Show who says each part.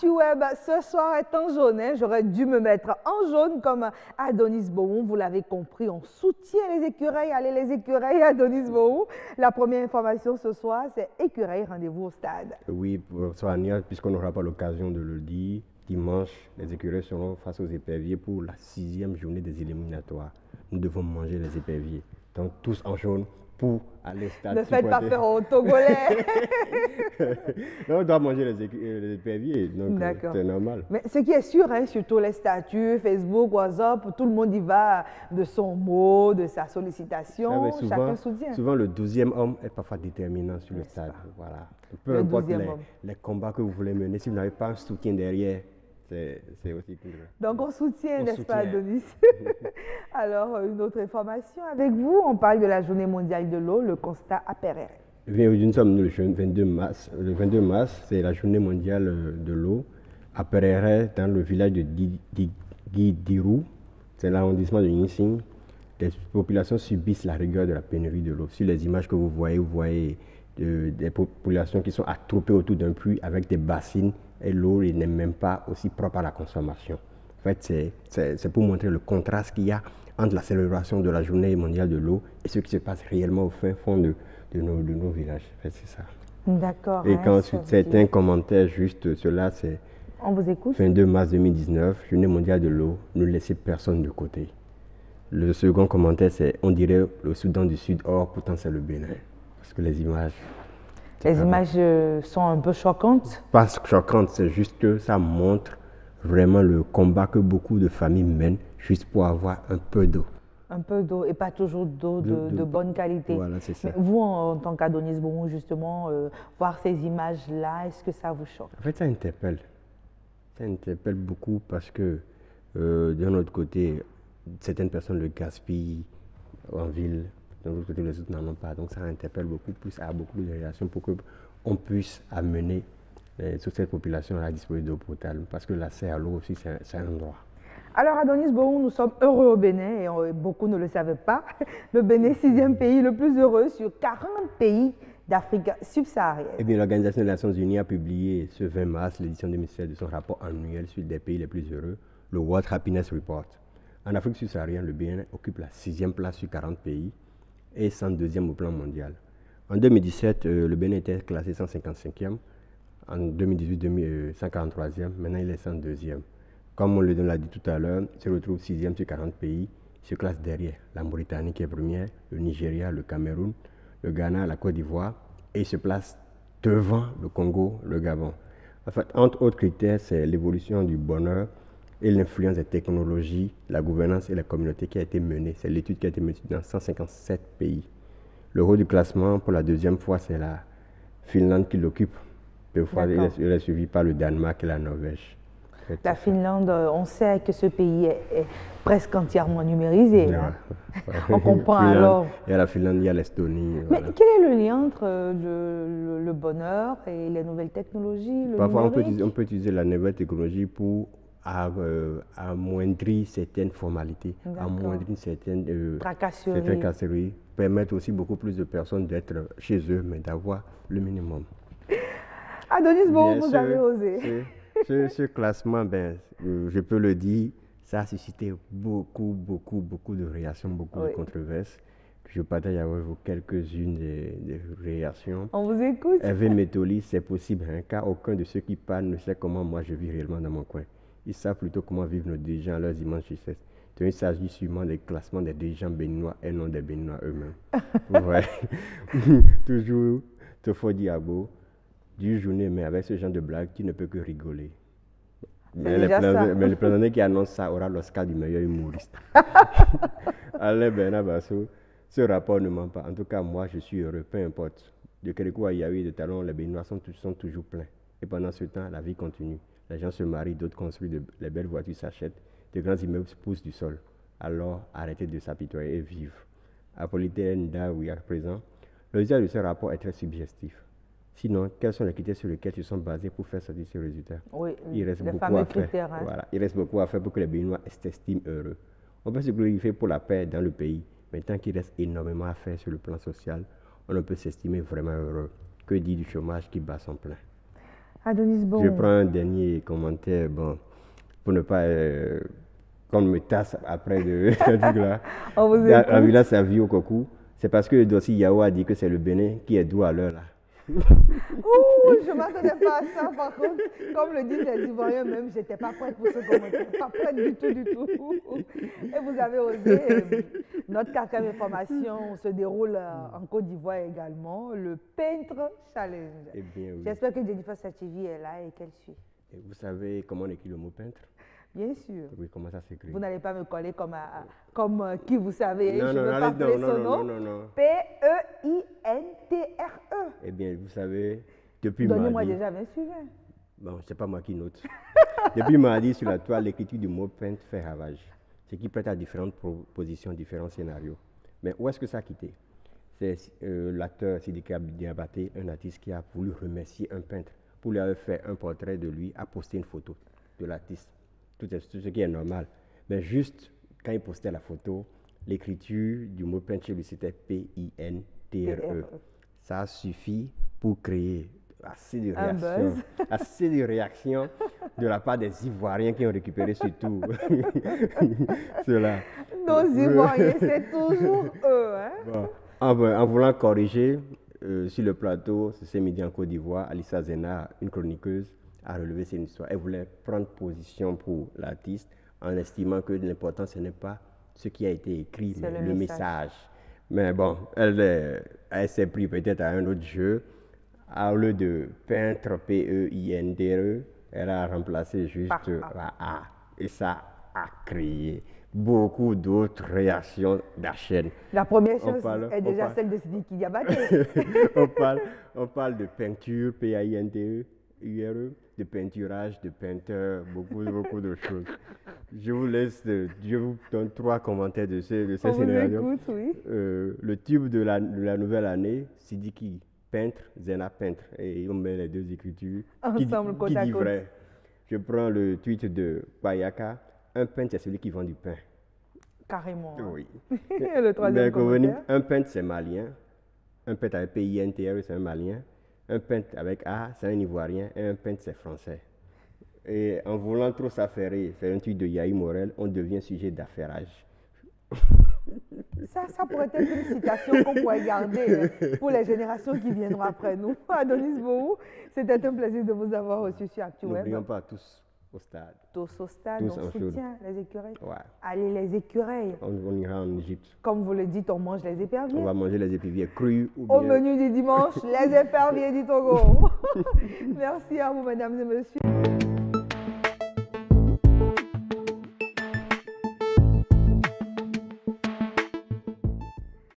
Speaker 1: ActuWeb ce soir est en jaune. Hein. J'aurais dû me mettre en jaune comme Adonis Bohou. Vous l'avez compris, on soutient les écureuils. Allez les écureuils, Adonis Bohou. La première information ce soir, c'est écureuils, rendez-vous au stade.
Speaker 2: Oui, bonsoir Ania, puisqu'on n'aura pas l'occasion de le dire. Dimanche, les écureuils seront face aux éperviers pour la 6e journée des éliminatoires. Nous devons manger les éperviers. Donc tous en jaune pour aller au stade.
Speaker 1: Ne faites pas peur aux Togolais.
Speaker 2: On doit manger les éperviers, donc c'est normal.
Speaker 1: Mais ce qui est sûr, hein, surtout les statuts, Facebook, WhatsApp, tout le monde y va de son mot, de sa sollicitation, chacun soutient.
Speaker 2: Souvent le 12e homme est parfois déterminant sur le stade. Voilà. Peu importe les combats que vous voulez mener, si vous n'avez pas un soutien derrière, c'est aussi plus grave.
Speaker 1: Donc on soutient, n'est-ce pas, Adonis? Alors, une autre information avec vous, on parle de la journée mondiale de l'eau, le constat à Pereire.
Speaker 2: Nous sommes le 22 mars. Le 22 mars, c'est la journée mondiale de l'eau. À Pereire, dans le village de Guidirou, c'est l'arrondissement de Nising, les populations subissent la rigueur de la pénurie de l'eau. Sur les images que vous voyez des populations qui sont attroupées autour d'un puits avec des bassines et l'eau n'est même pas aussi propre à la consommation. En fait, c'est pour montrer le contraste qu'il y a entre la célébration de la journée mondiale de l'eau et ce qui se passe réellement au fin fond de nos villages. En fait, c'est ça.
Speaker 1: D'accord.
Speaker 2: Et quand certains commentaires juste cela, c'est
Speaker 1: on vous écoute.
Speaker 2: 22 mars 2019, journée mondiale de l'eau, ne laissez personne de côté. Le second commentaire, c'est on dirait le Soudan du Sud, or pourtant c'est le Bénin. Parce que les images...
Speaker 1: Les images sont un peu choquantes?
Speaker 2: Pas choquantes, c'est juste que ça montre vraiment le combat que beaucoup de familles mènent juste pour avoir un peu d'eau.
Speaker 1: Un peu d'eau et pas toujours d'eau de bonne qualité.
Speaker 2: Voilà, c'est ça.
Speaker 1: Mais vous, en tant qu'Adonis Bohou, justement, voir ces images-là, est-ce que ça vous choque?
Speaker 2: En fait, ça interpelle. Ça interpelle beaucoup parce que, d'un autre côté, certaines personnes le gaspillent en ville. De l'autre côté, les autres n'en ont pas. Donc ça interpelle beaucoup plus, à beaucoup de réactions pour qu'on puisse amener toute cette population à disposer d'eau potable. Parce que l'accès à l'eau aussi, c'est un droit.
Speaker 1: Alors Adonis Bohou, nous sommes heureux au Bénin et beaucoup ne le savaient pas. Le Bénin, 6e pays le plus heureux sur 40 pays d'Afrique subsaharienne.
Speaker 2: Eh bien, l'Organisation des Nations Unies a publié ce 20 mars l'édition 2016 de son rapport annuel sur des pays les plus heureux, le World Happiness Report. En Afrique subsaharienne, le Bénin occupe la 6e place sur 40 pays et 102e au plan mondial. En 2017, le Bénin était classé 155e, en 2018, 143e, maintenant il est 102e. Comme on l'a dit tout à l'heure, il se retrouve 6e sur 40 pays, il se classe derrière la Mauritanie qui est première, le Nigeria, le Cameroun, le Ghana, la Côte d'Ivoire, et il se place devant le Congo, le Gabon. En fait, entre autres critères, c'est l'évolution du bonheur et l'influence des technologies, la gouvernance et la communauté qui a été menée. C'est l'étude qui a été menée dans 157 pays. Le haut du classement, pour la 2e fois, c'est la Finlande qui l'occupe. Deux fois, il est suivi par le Danemark et la Norvège.
Speaker 1: La Finlande, on sait que ce pays est presque entièrement numérisé.
Speaker 2: Ouais,
Speaker 1: ouais. On comprend alors.
Speaker 2: Il y a la Finlande, il y a l'Estonie.
Speaker 1: Mais voilà. Quel est le lien entre le bonheur et les nouvelles technologies, le
Speaker 2: Parfois,
Speaker 1: numérique?
Speaker 2: on peut utiliser la nouvelle technologie pour amoindrir certaines formalités, amoindrir certaines tracasseries, permettre aussi beaucoup plus de personnes d'être chez eux, mais d'avoir le minimum.
Speaker 1: Adonis Bohou, vous avez osé.
Speaker 2: Ce classement, je peux le dire, ça a suscité beaucoup de réactions, beaucoup de controverses. Je partage avec vous quelques-unes des réactions.
Speaker 1: On vous écoute.
Speaker 2: Hervé Métoli, c'est possible, hein, car aucun de ceux qui parlent ne sait comment moi je vis réellement dans mon coin. Ils savent plutôt comment vivent nos dirigeants à leurs immenses richesses. Donc il s'agit sûrement des classements des dirigeants béninois et non des béninois eux-mêmes. Ouais. Toujours Tofo Diabo. Du journée, mais avec ce genre de blague, tu ne peux que rigoler. Mais le président qui annonce ça aura l'Oscar du meilleur humoriste. Alain Bernard Basso, ce rapport ne ment pas. En tout cas, moi, je suis heureux, peu importe. De Kérékou à Yaoui, de Talon, les Béninois sont toujours pleins. Et pendant ce temps, la vie continue. Les gens se marient, d'autres construisent, les belles voitures s'achètent, de grands immeubles poussent du sol. Alors, arrêtez de s'apitoyer et vivre. Apolitaire Nda, oui, à présent, le résultat de ce rapport est très subjectif. Sinon, quels sont les critères sur lesquels ils sont basés pour faire sortir ce résultat?
Speaker 1: Oui,
Speaker 2: il reste beaucoup à faire. Hein. Voilà, il reste beaucoup à faire pour que les Béninois s'estiment heureux. On peut se glorifier pour la paix dans le pays, mais tant qu'il reste énormément à faire sur le plan social, on ne peut s'estimer vraiment heureux. Que dire du chômage qui bat son plein?
Speaker 1: Adonis
Speaker 2: Je
Speaker 1: Bohou.
Speaker 2: prends un dernier commentaire, bon, pour ne pas qu'on me tasse après de ce truc-là.
Speaker 1: On vous
Speaker 2: La
Speaker 1: écoute.
Speaker 2: villa Savio au Kokou, c'est parce que Dossi Yao a dit que c'est le Bénin qui est doux à l'heure là.
Speaker 1: Ouh, je ne m'attendais pas à ça, par contre. Comme le disent les Ivoiriens même, je n'étais pas prête pour ce commentaire. Pas prête du tout, du tout. Et vous avez osé. Notre quatrième information se déroule en Côte d'Ivoire également, le Peintre Challenge.
Speaker 2: Eh bien, oui.
Speaker 1: J'espère que Jennifer Sachevi est là et qu'elle suit.
Speaker 2: Et vous savez comment on écrit le mot peintre?
Speaker 1: Bien sûr.
Speaker 2: Oui, comment ça s'écrit?
Speaker 1: Vous n'allez pas me coller comme, qui vous savez.
Speaker 2: Non,
Speaker 1: je
Speaker 2: non,
Speaker 1: veux
Speaker 2: non,
Speaker 1: pas
Speaker 2: allez,
Speaker 1: appeler son nom.
Speaker 2: non.
Speaker 1: P-E-I-N-T-R-E.
Speaker 2: Eh bien, vous savez, depuis
Speaker 1: Donnez-moi
Speaker 2: mardi,
Speaker 1: déjà 20 suivants.
Speaker 2: bon, c'est pas moi qui note. Depuis mardi, sur la toile, l'écriture du mot peintre fait ravage. Ce qui prête à différentes propositions, différents scénarios. Mais où est-ce que ça a quitté? C'est l'acteur Sidiki Diabaté, un artiste qui a voulu remercier un peintre pour lui avoir fait un portrait de lui, a posté une photo de l'artiste. Tout ce qui est normal. Mais juste quand il postait la photo, l'écriture du mot peintre chez lui, c'était P-I-N-T-R-E. Ça a suffi pour créer assez de réactions de la part des Ivoiriens qui ont récupéré surtout cela.
Speaker 1: Nos Ivoiriens, c'est toujours eux. Hein?
Speaker 2: Bon. En voulant corriger, sur le plateau, ce midi en Côte d'Ivoire, Alissa Zena, une chroniqueuse, a relevé cette histoire. Elle voulait prendre position pour l'artiste en estimant que l'important, ce n'est pas ce qui a été écrit, mais le message. Mais bon, elle s'est pris peut-être à un autre jeu. Au lieu de peintre, P-E-I-N-D-R-E, elle a remplacé juste la A. Et ça a créé beaucoup d'autres réactions d'Hachène.
Speaker 1: La première chose est déjà celle de Sidiki Diabaté.
Speaker 2: on parle de peinture, P-A-I-N-T-E-U-R-E, de peinturage, de peinteur, beaucoup de choses. Je vous donne 3 commentaires de ces scénarios.
Speaker 1: On vous écoute, oui.
Speaker 2: Le tube de la nouvelle année, Sidiki peintre, Zena peintre. Et on met les deux écritures.
Speaker 1: Ensemble, côte à côte.
Speaker 2: Vrai. Je prends le tweet de Payaka. Un peintre, c'est celui qui vend du pain.
Speaker 1: Carrément.
Speaker 2: Oui.
Speaker 1: Et le troisième commentaire.
Speaker 2: Un peintre, c'est malien. Un peintre avec P-I-N-T-R-E, c'est un malien. Un peintre avec A, c'est un ivoirien. Et un peintre, c'est français. Et en voulant trop s'affairer, c'est un tweet de Yahi Morel, on devient sujet d'affairage.
Speaker 1: Ça pourrait être une citation qu'on pourrait garder pour les générations qui viendront après nous. Adonis Bohou, c'était un plaisir de vous avoir reçu sur ActuWeb.
Speaker 2: N'oublions pas tous au stade.
Speaker 1: Tous au stade,
Speaker 2: tous
Speaker 1: on soutient les écureuils.
Speaker 2: Ouais.
Speaker 1: Allez, les écureuils.
Speaker 2: On ira en Égypte.
Speaker 1: Comme vous le dites, on mange les éperviers.
Speaker 2: On va manger les éperviers crus ou
Speaker 1: Au
Speaker 2: bien...
Speaker 1: menu du dimanche, les éperviers du Togo. Merci à vous, mesdames et messieurs.